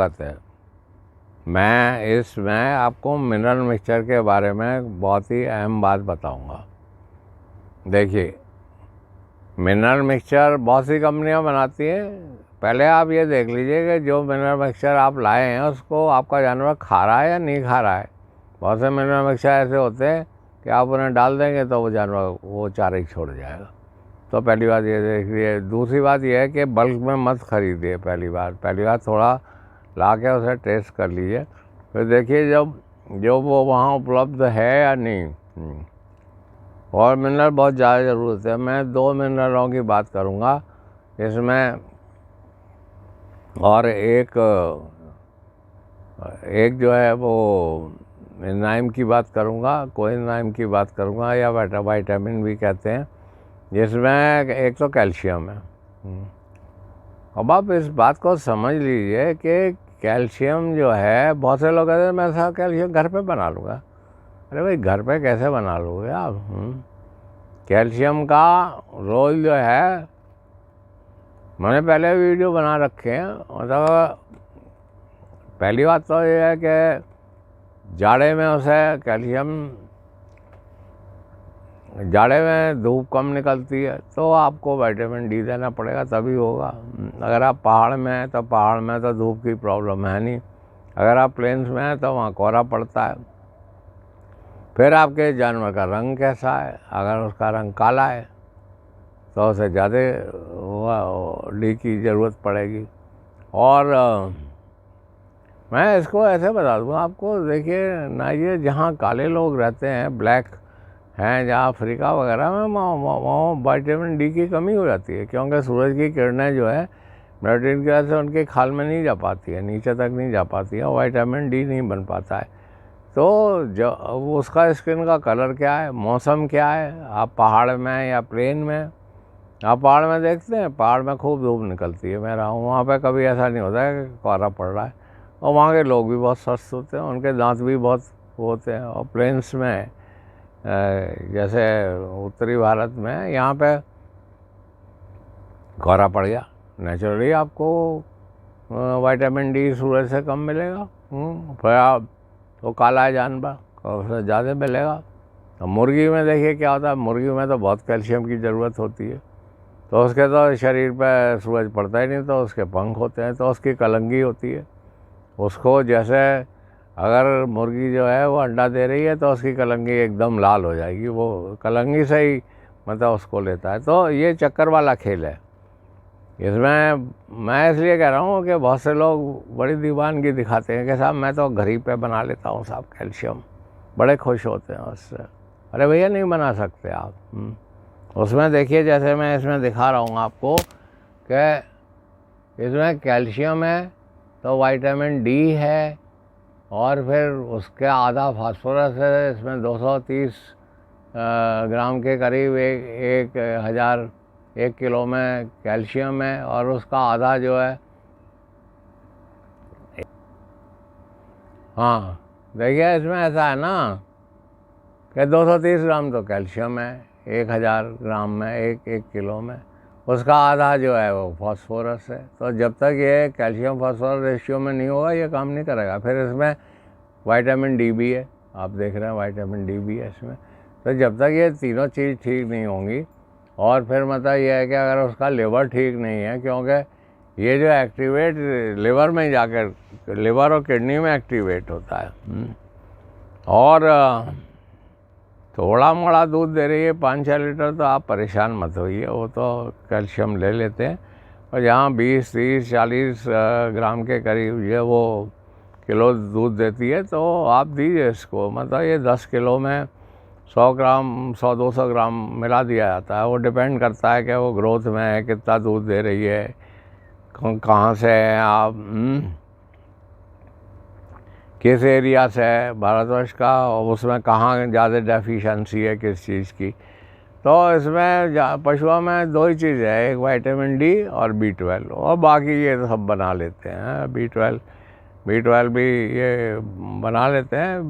स्वागत है। मैं इसमें आपको मिनरल मिक्सचर के बारे में बहुत ही अहम बात बताऊंगा। देखिए, मिनरल मिक्सचर बहुत सी कंपनियां बनाती हैं। पहले आप ये देख लीजिए कि जो मिनरल मिक्सचर आप लाए हैं उसको आपका जानवर खा रहा है या नहीं खा रहा है। बहुत से मिनरल मिक्सचर ऐसे होते हैं कि आप उन्हें डाल देंगे तो वो जानवर वो चारा ही छोड़ जाएगा। तो पहली बात ये देखिए। दूसरी बात ये है कि बल्क में मत खरीदिए। पहली बात थोड़ा ला के उसे टेस्ट कर लीजिए, फिर देखिए जो वो वहाँ उपलब्ध है या नहीं। और मिनरल बहुत ज़्यादा ज़रूरत है। मैं 2 मिनरलों की बात करूँगा इसमें, और एक जो है वो एंजाइम की बात करूँगा, कोएंजाइम की बात करूँगा, या विटामिन भी कहते हैं, जिसमें एक तो कैल्शियम है। अब आप इस बात को समझ लीजिए कि कैल्शियम जो है, बहुत से लोग कहते हैं मैं सारा कैल्शियम घर पे बना लूँगा। अरे भाई, घर पे कैसे बना लोगे आप? कैल्शियम का रोल जो है, मैंने पहले वीडियो बना रखे हैं। मतलब पहली बात तो ये है कि जाड़े में उसे कैल्शियम, जाड़े में धूप कम निकलती है तो आपको विटामिन डी देना पड़ेगा, तभी होगा। अगर आप पहाड़ में हैं तो पहाड़ में तो धूप की प्रॉब्लम है नहीं। अगर आप प्लेन्स में हैं तो वहाँ कोहरा पड़ता है। फिर आपके जानवर का रंग कैसा है? अगर उसका रंग काला है तो उसे ज़्यादा डी की ज़रूरत पड़ेगी। और मैं इसको ऐसे बता दूँ आपको, देखिए ना, ये जहाँ काले लोग रहते हैं, ब्लैक हैं, जहाँ अफ्रीका वगैरह में, वहाँ विटामिन डी की कमी हो जाती है, क्योंकि सूरज की किरणें जो है मेलाटोनिन की वजह से उनके खाल में नहीं जा पाती है, नीचे तक नहीं जा पाती है, और विटामिन डी नहीं बन पाता है। तो जो उसका स्किन का कलर क्या है, मौसम क्या है, आप पहाड़ में या प्लेन में, आप पहाड़ में देखते हैं, पहाड़ में खूब धूप निकलती है, मैं रहा हूँ वहाँ पे, कभी ऐसा नहीं होता है कि कोहरा पड़ रहा है। और वहाँ के लोग भी बहुत स्वस्थ होते हैं, उनके दांत भी बहुत होते हैं। और प्लेन्स में जैसे उत्तरी भारत में, यहाँ पे कोहरा पड़ गया, नेचुरली आपको विटामिन डी सूरज से कम मिलेगा। फिर आप तो काला है जानवर, उससे ज़्यादा मिलेगा। तो मुर्गी में देखिए क्या होता है, मुर्गी में तो बहुत कैल्शियम की ज़रूरत होती है, तो उसके तो शरीर पे सूरज पड़ता ही नहीं, तो उसके पंख होते हैं, तो उसकी कलंगी होती है। उसको जैसे, अगर मुर्गी जो है वो अंडा दे रही है तो उसकी कलंगी एकदम लाल हो जाएगी, वो कलंगी से ही मतलब उसको लेता है। तो ये चक्कर वाला खेल है। इसमें मैं इसलिए कह रहा हूँ कि बहुत से लोग बड़ी दीवानगी दिखाते हैं कि साहब मैं तो घर ही पे बना लेता हूँ साहब कैल्शियम, बड़े खुश होते हैं उससे। अरे भैया, नहीं बना सकते आप। उसमें देखिए, जैसे मैं इसमें दिखा रहा हूँ आपको कि इसमें कैल्शियम है, तो विटामिन डी है, और फिर उसके आधा फास्फोरस है। इसमें 230 ग्राम के करीब एक किलो में कैल्शियम है, और उसका आधा जो है, हाँ देखिए इसमें ऐसा है ना कि 230 ग्राम तो कैल्शियम है 1000 ग्राम में, एक किलो में। उसका आधा जो है वो फास्फोरस है। तो जब तक ये कैल्शियम फास्फोरस रेशियो में नहीं होगा, ये काम नहीं करेगा। फिर इसमें विटामिन डी भी है, आप देख रहे हैं विटामिन डी भी है इसमें। तो जब तक ये तीनों चीज़ ठीक नहीं होंगी, और फिर मतलब ये है कि अगर उसका लिवर ठीक नहीं है, क्योंकि ये जो एक्टिवेट लिवर में जाकर, लिवर और किडनी में एक्टिवेट होता है। और थोड़ा मोड़ा दूध दे रही है 5-6 लीटर, तो आप परेशान मत होइए, वो तो कैल्शियम ले लेते हैं। और जहाँ 20, 30, 40 ग्राम के करीब ये वो किलो दूध देती है, तो आप दीजिए इसको। मतलब ये 10 किलो में 100 ग्राम, 100-200 ग्राम मिला दिया जाता है। वो डिपेंड करता है कि वो ग्रोथ में है, कितना दूध दे रही है, कहाँ से है आप, किस एरिया से है भारतवर्ष का, और उसमें कहाँ ज़्यादा डेफिशिएंसी है किस चीज़ की। तो इसमें पशुओं में 2 ही चीज़ है, एक विटामिन डी और B12, और बाकी ये सब बना लेते हैं। B12 भी ये बना लेते हैं,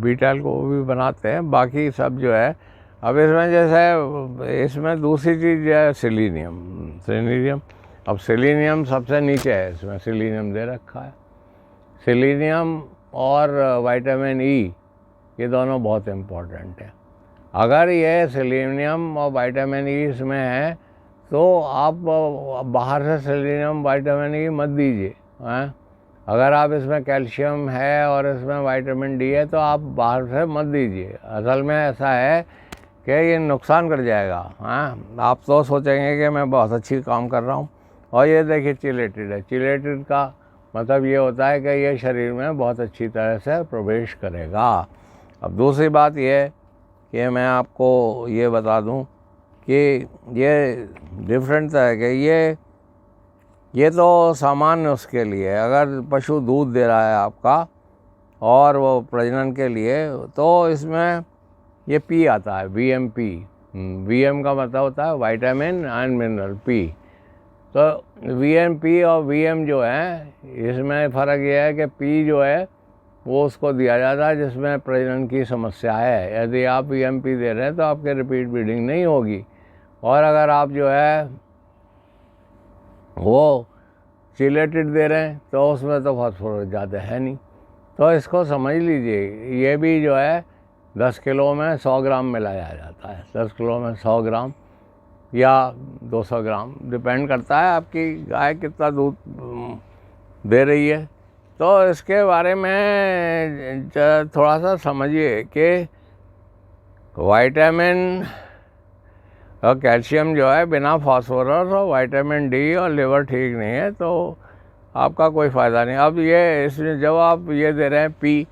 B12 को भी बनाते हैं, बाकी सब जो है। अब इसमें जैसे इसमें दूसरी चीज़ है सेलेनियम। अब सेलेनियम सबसे नीचे है, इसमें सेलेनियम दे रखा है। सेलेनियम और विटामिन ई ये दोनों बहुत इम्पोर्टेंट है। अगर ये सेलेनियम और विटामिन ई इसमें है तो आप बाहर से सेलेनियम विटामिन ई मत दीजिए, हैं। अगर आप इसमें कैल्शियम है और इसमें विटामिन डी है तो आप बाहर से मत दीजिए। असल में ऐसा है कि ये नुकसान कर जाएगा, हैं। आप तो सोचेंगे कि मैं बहुत अच्छी काम कर रहा हूँ, और ये देखिए चिलेटेड है। चिलेटेड का मतलब ये होता है कि ये शरीर में बहुत अच्छी तरह से प्रवेश करेगा। अब दूसरी बात ये कि मैं आपको ये बता दूं कि ये डिफरेंट है कि ये तो सामान्य उसके लिए, अगर पशु दूध दे रहा है आपका और वो प्रजनन के लिए, तो इसमें ये पी आता है, VMP। VM का मतलब होता है विटामिन एंड मिनरल, पी। तो VMP और VM जो है इसमें फ़र्क ये है कि पी जो है वो उसको दिया जाता है जिसमें प्रजनन की समस्या है। यदि आप VMP दे रहे हैं तो आपके रिपीट ब्रीडिंग नहीं होगी। और अगर आप जो है वो चिलेटेड दे रहे हैं तो उसमें तो फास्फोरस ज़्यादा है नहीं। तो इसको समझ लीजिए, ये भी जो है 10 किलो में 100 ग्राम मिलाया जाता है। 10 किलो में 100 ग्राम या 200 ग्राम, डिपेंड करता है आपकी गाय कितना दूध दे रही है। तो इसके बारे में थोड़ा सा समझिए कि विटामिन और कैल्शियम जो है बिना फास्फोरस और विटामिन डी और लिवर ठीक नहीं है तो आपका कोई फ़ायदा नहीं। अब ये इसमें जब आप ये दे रहे हैं पी,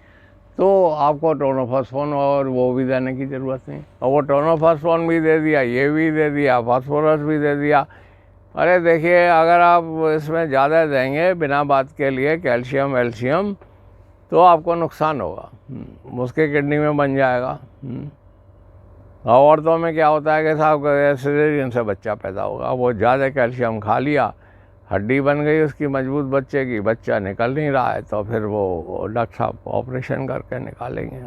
तो आपको टोनोफॉस्फोन और वो भी देने की ज़रूरत नहीं। और वो टोनोफॉस्फोन भी दे दिया, ये भी दे दिया, फास्फोरस भी दे दिया। अरे देखिए, अगर आप इसमें ज़्यादा देंगे बिना बात के लिए कैल्शियम वेल्शियम तो आपको नुकसान होगा, उसके किडनी में बन जाएगा। औरतों में क्या होता है कि साहब सिजेरियन से बच्चा पैदा होगा, वो ज़्यादा कैल्शियम खा लिया, हड्डी बन गई उसकी मजबूत बच्चे की, बच्चा निकल नहीं रहा है, तो फिर वो डॉक्टर साहब ऑपरेशन करके निकालेंगे।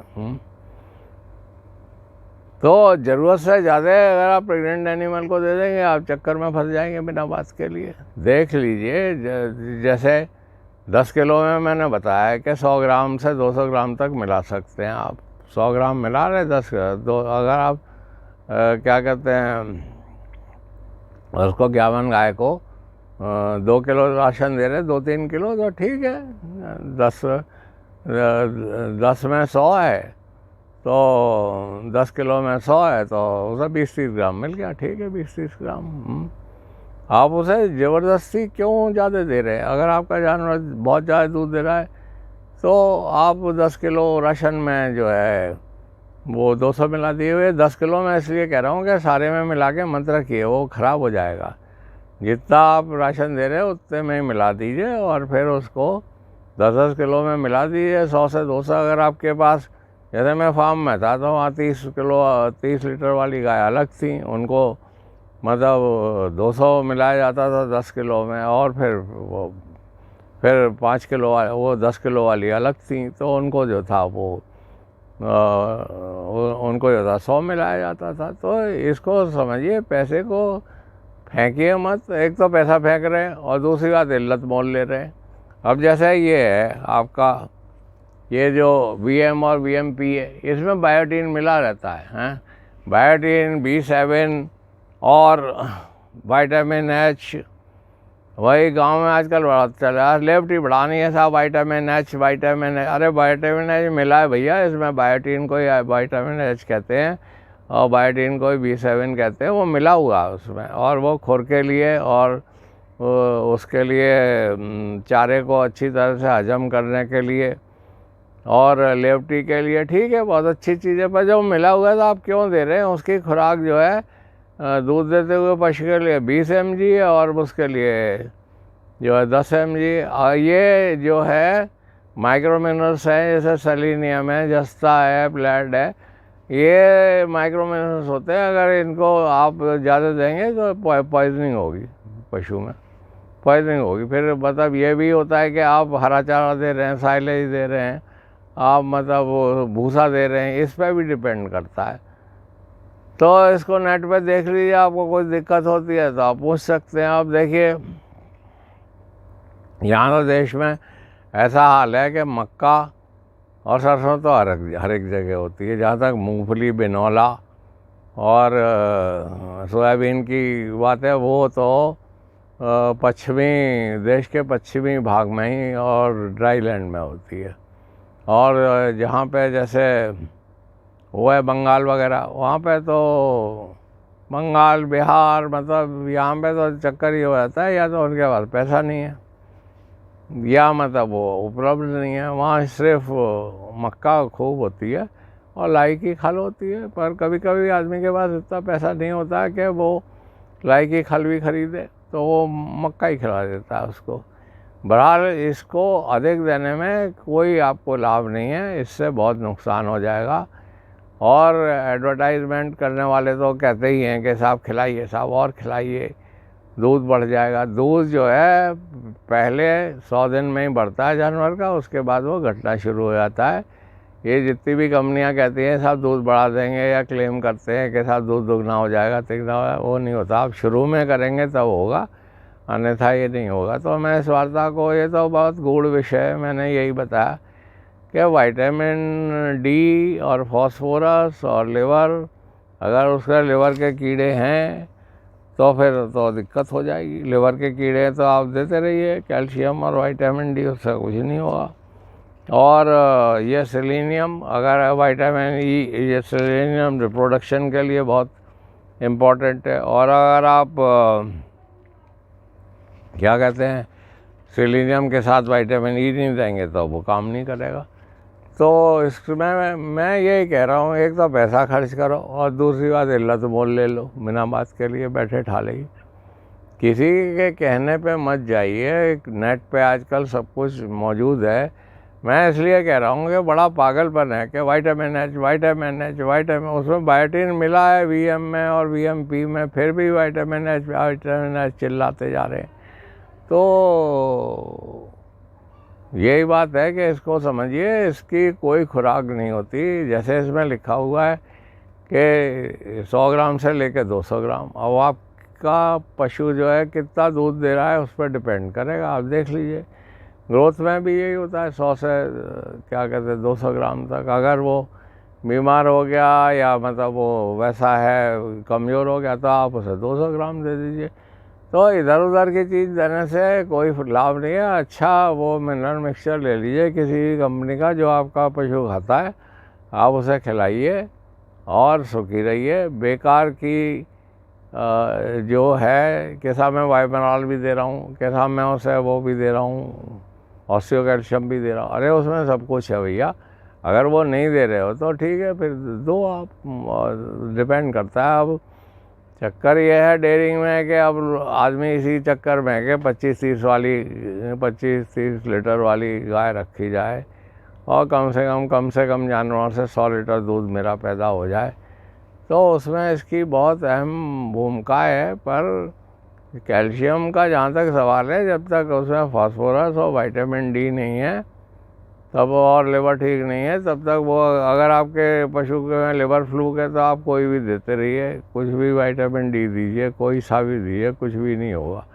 तो ज़रूरत से ज़्यादा अगर आप प्रेग्नेंट एनिमल को दे देंगे आप चक्कर में फंस जाएंगे बिना बात के लिए। देख लीजिए, जैसे 10 किलो में मैंने बताया कि 100 ग्राम से 200 ग्राम तक मिला सकते हैं आप। 100 ग्राम मिला रहे, अगर आप क्या कहते हैं उसको 51 गाय को 2 किलो राशन दे रहे, 2-3 किलो, तो ठीक है। 10 में 100 है तो 10 किलो में 100 है तो उसे 20-30 ग्राम मिल गया, ठीक है, 20-30 ग्राम। आप उसे ज़बरदस्ती क्यों ज़्यादा दे रहे हैं? अगर आपका जानवर बहुत ज़्यादा दूध दे रहा है तो आप 10 किलो राशन में जो है वो 200 मिला दिए हुए। 10 किलो में इसलिए कह रहा हूँ कि सारे में मिला के मत रखिए, वो ख़राब हो जाएगा। जितना आप राशन दे रहे हो उतने में ही मिला दीजिए और फिर उसको 10-10 किलो में मिला दीजिए। 100 से 200 अगर आपके पास, जैसे मैं फार्म में था तो वहाँ 30 लीटर वाली गाय अलग थी, उनको मतलब 200 मिलाया जाता था 10 किलो में, और फिर 5 किलो वाली, वो 10 किलो वाली अलग थी, तो उनको जो था उनको जो था 100 मिलाया जाता था। तो इसको समझिए, पैसे को फेंकिए मत। एक तो पैसा फेंक रहे हैं और दूसरी बात इल्लत मोल ले रहे हैं। अब जैसे ये है आपका, ये जो VM और VMP है, इसमें बायोटीन मिला रहता है, बायोटीन, B7 और विटामिन H। वही गांव में आजकल बड़ा चल रहा है, लेफ्टी बढ़ानी है साहब, विटामिन H, अरे विटामिन H मिला है भैया इसमें, बायोटीन को विटामिन H कहते हैं और बायोटीन को B7 कहते हैं, वो मिला हुआ है उसमें। और वो खुर के लिए और उसके लिए चारे को अच्छी तरह से हजम करने के लिए और लेफ्टी के लिए ठीक है, बहुत अच्छी चीज़ है। पर जब मिला हुआ है तो आप क्यों दे रहे हैं? उसकी खुराक जो है दूध देते हुए पशु के लिए 20 mg है और उसके लिए जो है 10 mg। ये जो है माइक्रो मिनरल्स हैं, जैसे सेलेनियम है, जस्ता है, प्लेड है, ये माइक्रो मिनरल्स होते हैं। अगर इनको आप ज़्यादा देंगे तो पॉइजनिंग होगी, पशु में पॉइजनिंग होगी। फिर मतलब ये भी होता है कि आप हरा चारा दे रहे हैं, साइलेज दे रहे हैं, आप मतलब भूसा दे रहे हैं, इस पर भी डिपेंड करता है। तो इसको नेट पे देख लीजिए, आपको कोई दिक्कत होती है तो आप पूछ सकते हैं। आप देखिए यहाँ तो देश में ऐसा हाल है कि मक्का और सरसों तो हर एक जगह होती है। जहाँ तक मूंगफली, बिनौला और सोयाबीन की बात है, वो तो पश्चिमी देश के पश्चिमी भाग में ही और ड्राई लैंड में होती है। और जहाँ पे जैसे वो है बंगाल वगैरह, वहाँ पे तो बंगाल, बिहार, मतलब यहाँ पे तो चक्कर ये हो जाता है, या तो उनके पास पैसा नहीं है या मतलब वो उपलब्ध नहीं है। वहाँ सिर्फ मक्का खूब होती है और लाई की खल होती है। पर कभी कभी आदमी के पास इतना पैसा नहीं होता है कि वो लाई की खल भी खरीदे, तो वो मक्का ही खिला देता है उसको। बहरहाल इसको अधिक देने में कोई आपको लाभ नहीं है, इससे बहुत नुकसान हो जाएगा। और एडवर्टाइजमेंट करने वाले तो कहते ही हैं कि साहब खिलाइए, साहब और खिलाइए, दूध बढ़ जाएगा। दूध जो है पहले 100 दिन में ही बढ़ता है जानवर का, उसके बाद वो घटना शुरू हो जाता है। ये जितनी भी कंपनियां कहती हैं साहब दूध बढ़ा देंगे, या क्लेम करते हैं कि साहब दूध दुगना हो जाएगा, तिगना हो जाएगा, वो नहीं होता। आप शुरू में करेंगे तब होगा, अन्यथा ये नहीं होगा। तो मैं इस वार्ता को, ये तो बहुत गूढ़ विषय है, मैंने यही बताया कि विटामिन डी और फास्फोरस और लिवर, अगर उसका लिवर के कीड़े हैं तो फिर तो दिक्कत हो जाएगी। लिवर के कीड़े तो आप देते रहिए कैल्शियम और विटामिन डी, उससे कुछ नहीं होगा। और ये सेलेनियम, अगर विटामिन ई, ये सेलेनियम रिप्रोडक्शन के लिए बहुत इम्पोर्टेंट है। और अगर आप क्या कहते हैं, सेलेनियम के साथ विटामिन ई नहीं देंगे तो वो काम नहीं करेगा। तो इसमें मैं यही कह रहा हूँ, एक तो पैसा खर्च करो और दूसरी बात इल्लत मोल ले लो, बिना बात के लिए बैठे ठाले ही। किसी के कहने पे मत जाइए, नेट पे आजकल सब कुछ मौजूद है। मैं इसलिए कह रहा हूँ कि बड़ा पागलपन है कि vitamin H, vitamin H, vitamin, उसमें बायोटीन मिला है वीएम में और वीएमपी में, फिर भी विटामिन एच चिल्लाते जा रहे हैं। तो यही बात है कि इसको समझिए, इसकी कोई खुराक नहीं होती। जैसे इसमें लिखा हुआ है कि 100 ग्राम से लेकर 200 ग्राम। अब आपका पशु जो है कितना दूध दे रहा है उस पर डिपेंड करेगा, आप देख लीजिए। ग्रोथ में भी यही होता है, 100 से क्या कहते हैं 200 ग्राम तक। अगर वो बीमार हो गया या मतलब वो वैसा है, कमज़ोर हो गया, तो आप उसे 200 ग्राम दे दीजिए। तो इधर उधर की चीज़ देने से कोई लाभ नहीं है। अच्छा वो मिनरल मिक्सचर ले लीजिए किसी कंपनी का जो आपका पशु खाता है, आप उसे खिलाइए और सुखी रहिए। बेकार की जो है कि साहब मैं वाइबेनॉल भी दे रहा हूँ, कि साहब मैं उसे वो भी दे रहा हूँ, ऑस्टियो कैल्शियम भी दे रहा हूँ, अरे उसमें सब कुछ है भैया। अगर वो नहीं दे रहे हो तो ठीक है, फिर दो आप, डिपेंड करता है। अब चक्कर ये है डेयरिंग में कि अब आदमी इसी चक्कर में कि 25-30 लीटर वाली गाय रखी जाए और कम से कम जानवरों से 100 लीटर दूध मेरा पैदा हो जाए। तो उसमें इसकी बहुत अहम भूमिका है। पर कैल्शियम का जहाँ तक सवाल है, जब तक उसमें फास्फोरस और विटामिन डी नहीं है तब, और लिवर ठीक नहीं है तब तक वो, अगर आपके पशु के लिवर फ्लूक है तो आप कोई भी देते रहिए, कुछ भी विटामिन डी दीजिए, कोई सा भी दीजिए, कुछ भी नहीं होगा।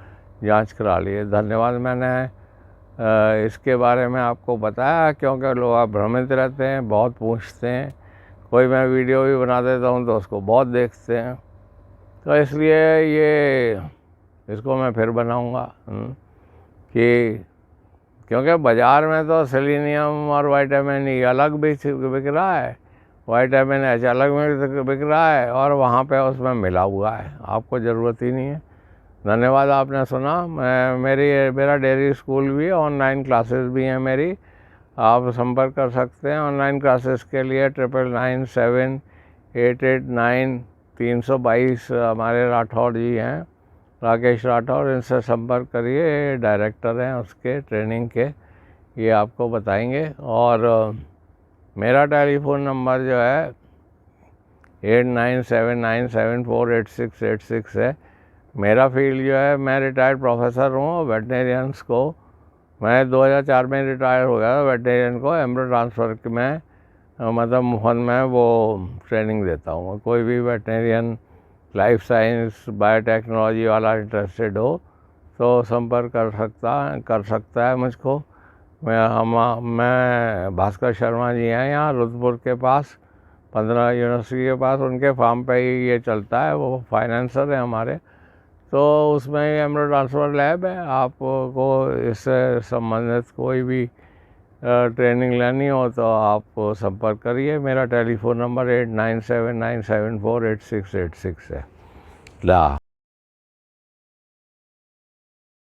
जांच करा लिए। धन्यवाद। मैंने इसके बारे में आपको बताया क्योंकि लोग आप भ्रमित रहते हैं, बहुत पूछते हैं। कोई मैं वीडियो भी बना देता हूँ तो उसको बहुत देखते हैं, तो इसलिए ये इसको मैं फिर बनाऊँगा कि क्योंकि बाज़ार में तो सेलेनियम और विटामिन ई अलग बिक रहा है, विटामिन एच अलग में बिक रहा है, और वहाँ पे उसमें मिला हुआ है, आपको ज़रूरत ही नहीं है। धन्यवाद, आपने सुना। मेरा डेयरी स्कूल भी है, ऑनलाइन क्लासेस भी हैं मेरी, आप संपर्क कर सकते हैं। ऑनलाइन क्लासेस के लिए 9997889322 हमारे राठौड़ जी हैं, राकेश राठौर, इनसे संपर्क करिए, डायरेक्टर हैं उसके ट्रेनिंग के, ये आपको बताएंगे। और मेरा टेलीफोन नंबर जो है 8979748686 है। मेरा फील्ड जो है, मैं रिटायर्ड प्रोफेसर हूँ। वेटनेरियंस को मैं 2004 में रिटायर हो गया, वेटनेरियन को एम्ब्रो ट्रांसफ़र में मतलब मुफ्त में वो ट्रेनिंग देता हूँ। कोई भी वेटनेरियन लाइफ साइंस बायोटेक्नोलॉजी वाला इंटरेस्टेड हो तो संपर्क कर सकता है मुझको। मैं भास्कर शर्मा जी हैं यहाँ रुद्रपुर के पास 15 यूनिवर्सिटी के पास, उनके फार्म पे ही ये चलता है, वो फाइनेंसर है हमारे। तो उसमें ही एमरो ट्रांसफ़र लैब है। आपको इससे संबंधित कोई भी ट्रेनिंग लेनी हो तो आप संपर्क करिए। मेरा टेलीफोन नंबर 8979748686 है। ला